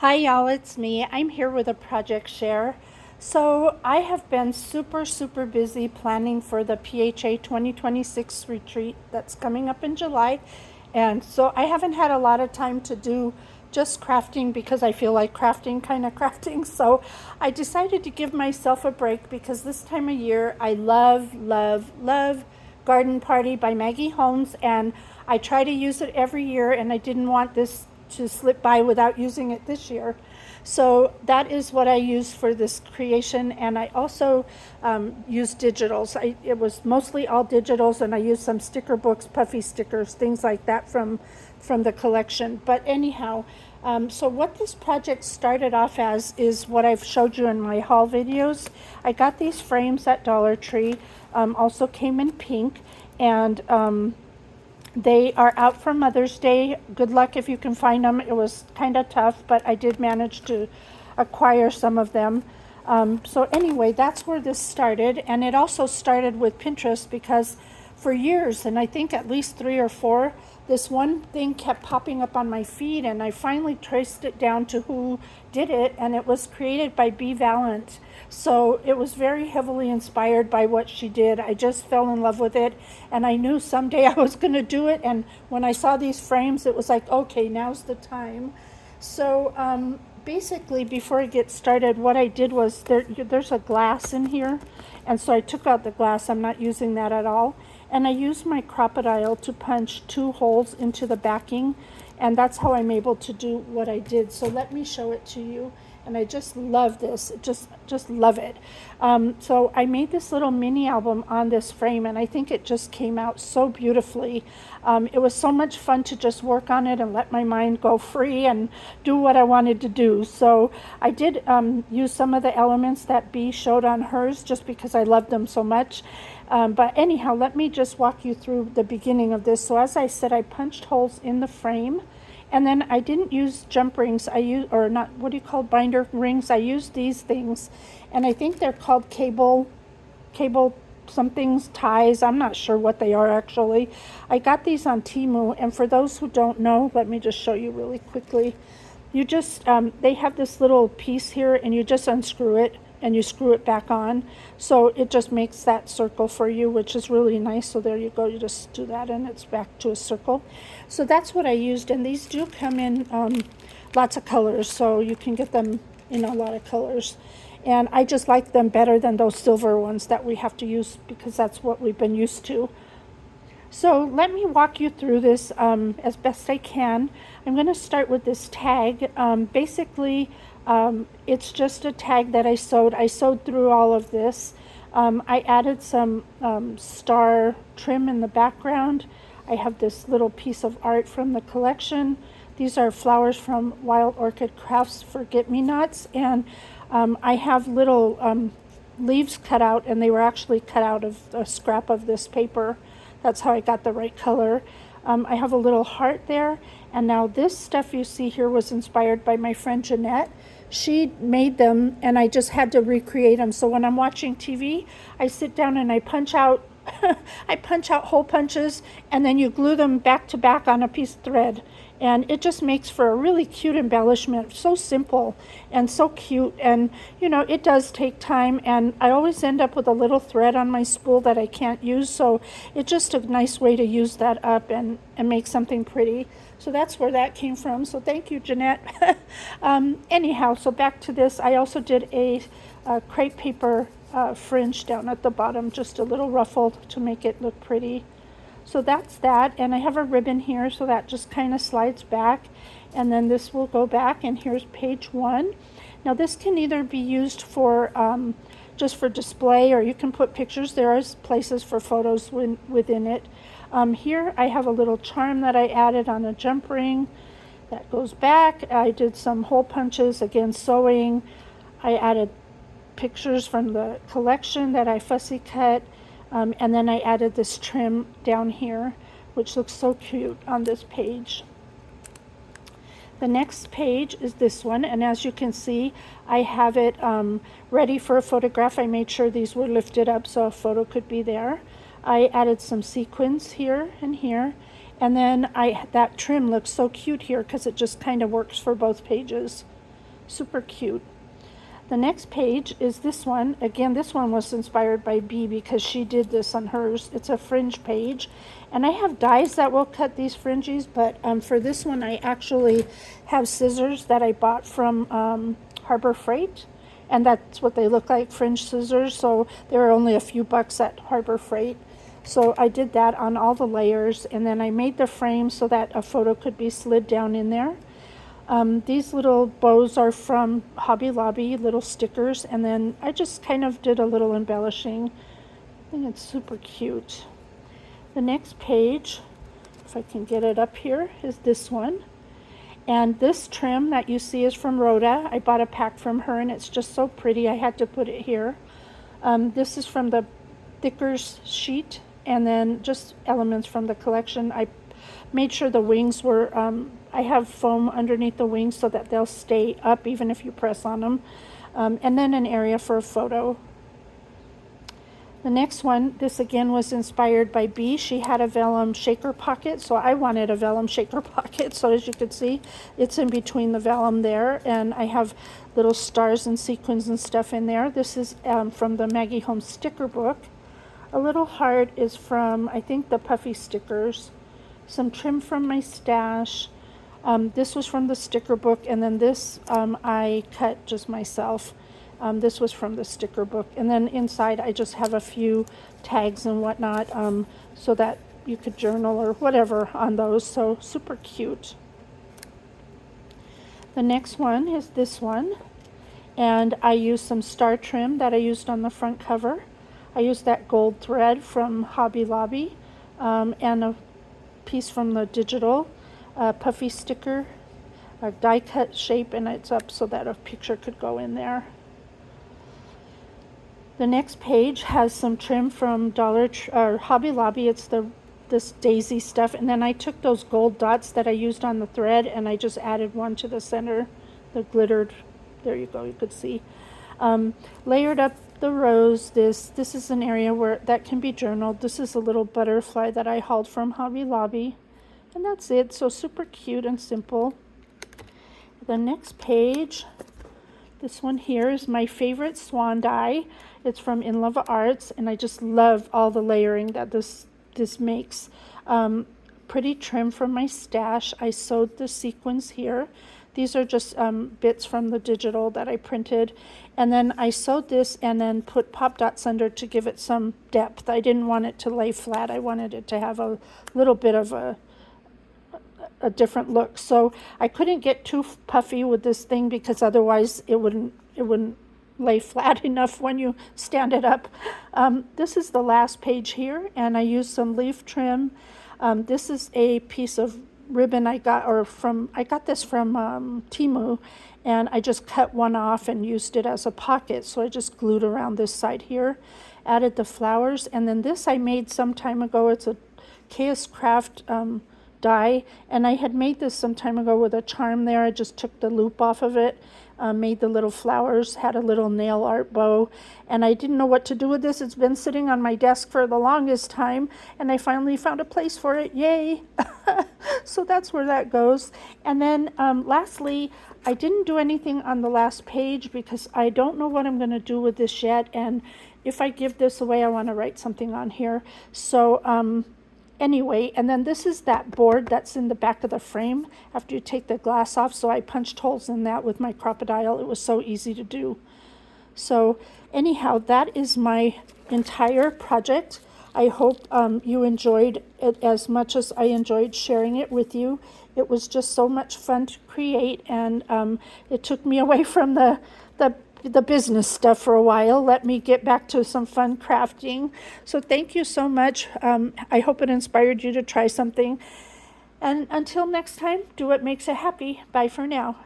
Hi y'all, it's me. I'm here with a project share. So I have been super busy planning for the PHA 2026 retreat that's coming up in July. And so I haven't had a lot of time to do just crafting because I feel like kind of crafting. So I decided to give myself a break because this time of year I love Garden Party by Maggie Holmes, and I try to use it every year, and I didn't want this to slip by without using it this year. So that is what I use for this creation, and I also use digitals. It was mostly all digitals, and I used some sticker books, puffy stickers, things like that from the collection. But anyhow, so what this project started off as is what I've showed you in my haul videos. I got these frames at Dollar Tree, also came in pink, and they are out for Mother's Day. Good luck if you can find them. It was kind of tough, but I did manage to acquire some of them. So anyway, that's where this started. And it also started with Pinterest because for years, and I think at least 3 or 4, this one thing kept popping up on my feed, and I finally traced it down to who did it, and it was created by B. Valent. So it was very heavily inspired by what she did. I just fell in love with it, and I knew someday I was going to do it. And when I saw these frames, it was like, okay, now's the time. So basically, before I get started, what I did was there's a glass in here, and so I took out the glass. I'm not using that at all. And I used my Scrappinology to punch 2 holes into the backing, and that's how I'm able to do what I did. So let me show it to you. And I just love this, just love it. So I made this little mini album on this frame, and I think it just came out so beautifully. It was so much fun to just work on it and let my mind go free and do what I wanted to do. So I did use some of the elements that Bee showed on hers just because I loved them so much. But anyhow, let me just walk you through the beginning of this. So as I said, I punched holes in the frame. And then I didn't use jump rings. I used, or not, what do you call binder rings? I used these things, and I think they're called cable somethings, ties. I'm not sure what they are actually. I got these on Temu, and for those who don't know, let me just show you really quickly. You just, they have this little piece here, and you just unscrew it, and you screw it back on. So it just makes that circle for you, which is really nice. So there you go, you just do that and it's back to a circle. So that's what I used, and these do come in lots of colors, so you can get them in a lot of colors. And I just like them better than those silver ones that we have to use because that's what we've been used to. So let me walk you through this as best I can. I'm going to start with this tag. Basically, it's just a tag that I sewed. I sewed through all of this. I added some star trim in the background. I have this little piece of art from the collection. These are flowers from Wild Orchid Crafts Forget-Me-Nots, and I have little leaves cut out, and they were actually cut out of a scrap of this paper. That's how I got the right color. I have a little heart there, and now this stuff you see here was inspired by my friend Jeanette. She made them, and I just had to recreate them. So when I'm watching TV, I sit down and I punch out I punch out hole punches, and then you glue them back to back on a piece of thread, and it just makes for a really cute embellishment. So simple and so cute, and you know, it does take time, and I always end up with a little thread on my spool that I can't use, so it's just a nice way to use that up and make something pretty. So that's where that came from. So thank you, Jeanette. Anyhow, so back to this. I also did a crepe paper fringe down at the bottom, just a little ruffle to make it look pretty. So that's that, and I have a ribbon here, so that just kind of slides back, and then this will go back, and here's page 1. Now this can either be used for just for display, or you can put pictures. There is places for photos within it. Here I have a little charm that I added on a jump ring that goes back. I did some hole punches, again sewing. I added pictures from the collection that I fussy cut, and then I added this trim down here, which looks so cute on this page. The next page is this one, and as you can see, I have it ready for a photograph. I made sure these were lifted up so a photo could be there. I added some sequins here and here, and then that trim looks so cute here because it just kind of works for both pages. Super cute. The next page is this one. Again, this one was inspired by Bee because she did this on hers. It's a fringe page. And I have dies that will cut these fringes, but for this one I actually have scissors that I bought from Harbor Freight. And that's what they look like, fringe scissors. So they were only a few bucks at Harbor Freight. So I did that on all the layers, and then I made the frame so that a photo could be slid down in there. These little bows are from Hobby Lobby, little stickers, and then I just kind of did a little embellishing. I think it's super cute. The next page, if I can get it up here, is this one. And this trim that you see is from Rhoda. I bought a pack from her, and it's just so pretty. I had to put it here. This is from the Thickers sheet, and then just elements from the collection. I made sure the wings were, I have foam underneath the wings so that they'll stay up even if you press on them. And then an area for a photo. The next one, this again was inspired by Bee. She had a vellum shaker pocket, so I wanted a vellum shaker pocket. So as you can see, it's in between the vellum there, and I have little stars and sequins and stuff in there. This is from the Maggie Home sticker book. A little heart is from, I think, the puffy stickers. Some trim from my stash. This was from the sticker book, and then this I cut just myself. This was from the sticker book. And then inside I just have a few tags and whatnot so that you could journal or whatever on those. So super cute. The next one is this one. And I used some star trim that I used on the front cover. I used that gold thread from Hobby Lobby and a piece from the digital puffy sticker, a die cut shape, and it's up so that a picture could go in there. The next page has some trim from Hobby Lobby. It's this daisy stuff, and then I took those gold dots that I used on the thread and I just added one to the center, the glittered. There you go, you could see. Layered up the rose. This is an area where that can be journaled. This is a little butterfly that I hauled from Hobby Lobby, and that's it. So super cute and simple. The next page, this one here is my favorite swan die. It's from In Love Arts, and I just love all the layering that this makes. Pretty trim from my stash. I sewed the sequins here. These are just bits from the digital that I printed. And then I sewed this and then put pop dots under to give it some depth. I didn't want it to lay flat. I wanted it to have a little bit of a different look. So I couldn't get too puffy with this thing because otherwise it wouldn't lay flat enough when you stand it up. This is the last page here, and I used some leaf trim. This is a piece of ribbon I got this from Temu, and I just cut one off and used it as a pocket. So I just glued around this side here, added the flowers, and then this I made some time ago. It's a Chaos Craft die, and I had made this some time ago with a charm there. I just took the loop off of it, made the little flowers, had a little nail art bow, and I didn't know what to do with this. It's been sitting on my desk for the longest time, and I finally found a place for it. Yay! So that's where that goes. And then lastly, I didn't do anything on the last page because I don't know what I'm going to do with this yet, and if I give this away, I want to write something on here. So anyway, and then this is that board that's in the back of the frame after you take the glass off. So I punched holes in that with my Crocodile. It was so easy to do. So anyhow, that is my entire project. I hope you enjoyed it as much as I enjoyed sharing it with you. It was just so much fun to create, and it took me away from the business stuff for a while. Let me get back to some fun crafting. So thank you so much. I hope it inspired you to try something. And until next time, do what makes you happy. Bye for now.